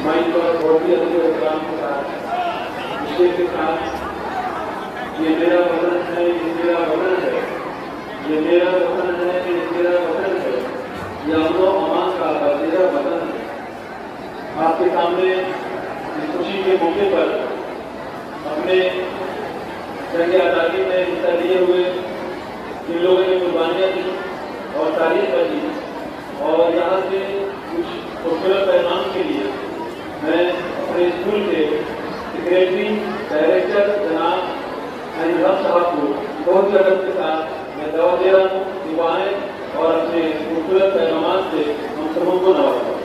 Mic पर बहुत ही अच्छे प्रोग्राम के साथ विषय के साथ ये मेरा वतन है, ये मेरा वतन है, ये मेरा वतन है, ये मेरा वतन है, ये अमनो अमान का बसेरा वतन है। आपके सामने इस खुशी के मौके पर अपने जंग आज़ादी में हिस्सा लिए हुए इन लोगों ने कुर्बानियाँ दी और तारीफ की, और यहाँ से कुछ खूबसूरत पैगाम के लिए मैं अपने स्कूल के सेक्रेटरी डायरेक्टर जनाब अनिल साहब को बहुत ही अदब के साथ मैं दवा दे रहा हूँ। दुआएं और अपने खूबसूरत पैगाम से हम सबों को नवाजा।